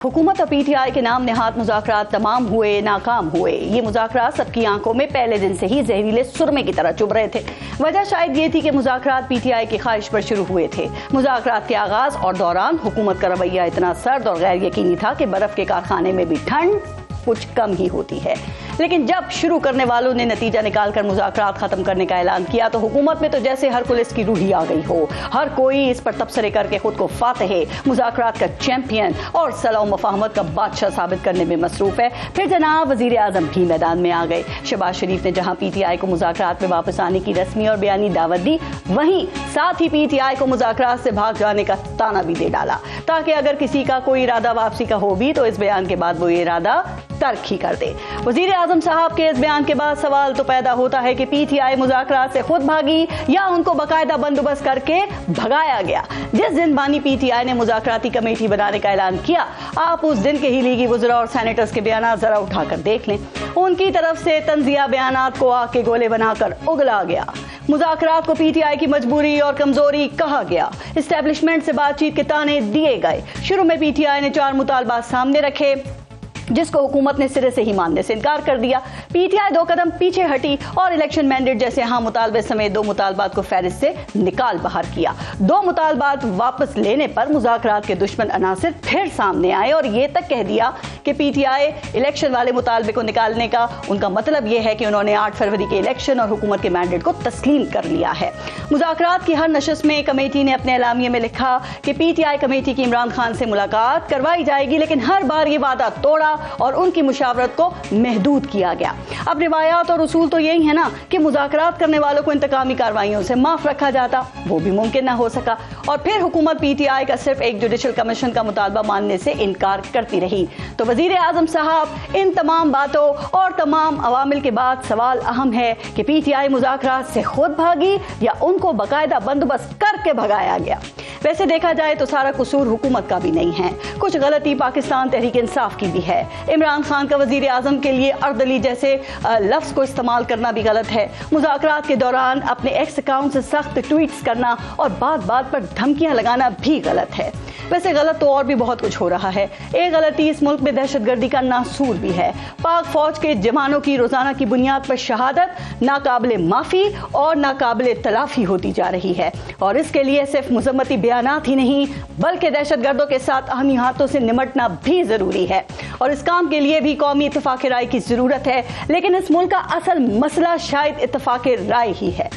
हुकूमत और पीटीआई के नाम नेहाद मुज़ाकरात तमाम हुए, नाकाम हुए। ये मुज़ाकरात सबकी आंखों में पहले दिन से ही जहरीले सुरमे की तरह चुभ रहे थे। वजह शायद ये थी कि मुज़ाकरात पीटीआई की ख्वाहिश पर शुरू हुए थे। मुज़ाकरात के आगाज और दौरान हुकूमत का रवैया इतना सर्द और गैर यकीनी था कि बर्फ के कारखाने में भी ठंड कुछ कम ही होती है। लेकिन जब शुरू करने वालों ने नतीजा निकालकर मुज़ाकरात खत्म करने का ऐलान किया तो हुकूमत में तो जैसे हरकुलिस की रूही आ गई हो। हर कोई इस पर तबसरे करके खुद को फातेह, मुज़ाकरात का चैंपियन और सलाह मफाहमत का बादशाह साबित करने में मसरूफ है। फिर जनाब वज़ीर आज़म भी मैदान में आ गए। शहबाज शरीफ ने जहां पीटीआई को मुज़ाकरात में वापस आने की रस्मी और बयानी दावत दी, वहीं साथ ही पीटीआई को मुज़ाकरात से भाग जाने का ताना भी दे डाला, ताकि अगर किसी का कोई इरादा वापसी का हो भी तो इस बयान के बाद वो ये इरादा तर्क ही कर दे। वज़ीर आज़म साहब के इस बयान के बाद सवाल तो पैदा होता है कि पीटीआई मुज़ाकरात से खुद भागी या उनको बाकायदा बंदोबस्त करके भगाया गया। जिस दिन बानी पीटीआई ने मुज़ाकराती कमेटी बनाने का ऐलान किया, आप उस दिन के ही लीगी वुज़रा और सेनेटर्स के बयान जरा उठाकर देख लें। उनकी तरफ से तंजिया बयानात को आग के गोले बनाकर उगला गया। मुज़ाकरात को पीटीआई की मजबूरी और कमजोरी कहा गया। एस्टेब्लिशमेंट से बातचीत के ताने दिए गए। शुरू में पीटीआई ने 4 मुतालबात सामने रखे, जिसको हुकूमत ने सिरे से ही मानने से इनकार कर दिया। पीटीआई 2 कदम पीछे हटी और इलेक्शन मैंडेट जैसे अहम मुतालबे समेत 2 मुतालबात को फहरिस्त से निकाल बाहर किया। 2 मुतालबात वापस लेने पर मुज़ाकरात के दुश्मन अनासिर फिर सामने आए और ये तक कह दिया कि पीटीआई इलेक्शन वाले मुतालबे को निकालने का उनका मतलब यह है कि उन्होंने 8 फरवरी के इलेक्शन और हुकूमत के मैंडेट को तस्लीम कर लिया है। मुज़ाकरात की हर नशस्त में कमेटी ने अपने एलामिये में लिखा कि पीटीआई कमेटी की इमरान खान से मुलाकात करवाई जाएगी, लेकिन हर बार ये वादा तोड़ा और उनकी मुशावरत को महदूद किया गया। अब रिवायात और उसूल तो यही है ना कि मुज़ाकरात करने वालों को इंतकामी कार्रवाइयों से माफ रखा जाता, वो भी मुमकिन ना हो सका और फिर हुकूमत पीटीआई का सिर्फ एक जुडिशल कमीशन का मुतालबा मानने से इनकार करती रही। तो वज़ीर आज़म साहब, इन तमाम बातों और तमाम अवामिल के बाद सवाल अहम है कि पीटीआई मुज़ाकरात से खुद भागी या उनको बाकायदा बंदोबस्त करके भगाया गया। वैसे देखा जाए तो सारा कसूर हुकूमत का भी नहीं है, कुछ गलती पाकिस्तान तहरीक इंसाफ की भी है। इमरान खान का वज़ीर आज़म के लिए अर्दली जैसे लफ्ज़ को इस्तेमाल करना भी गलत है। मुज़ाकरात के दौरान अपने एक्स अकाउंट से सख्त ट्वीट्स करना और बात बात पर धमकियां लगाना भी गलत है। वैसे गलत तो और भी बहुत कुछ हो रहा है। एक गलती इस मुल्क में दहशतगर्दी का नासूर भी है। पाक फौज के जवानों की रोजाना की बुनियाद पर शहादत नाकाबिले माफी और नाकाबिले तलाफी होती जा रही है और इसके लिए सिर्फ मुज़म्मती बयानात ही नहीं बल्कि दहशतगर्दों के साथ अहमी हाथों से निमटना भी जरूरी है और इस काम के लिए भी कौमी इत्तेफाक राय की जरूरत है। लेकिन इस मुल्क का असल मसला शायद इत्तेफाक राय ही है।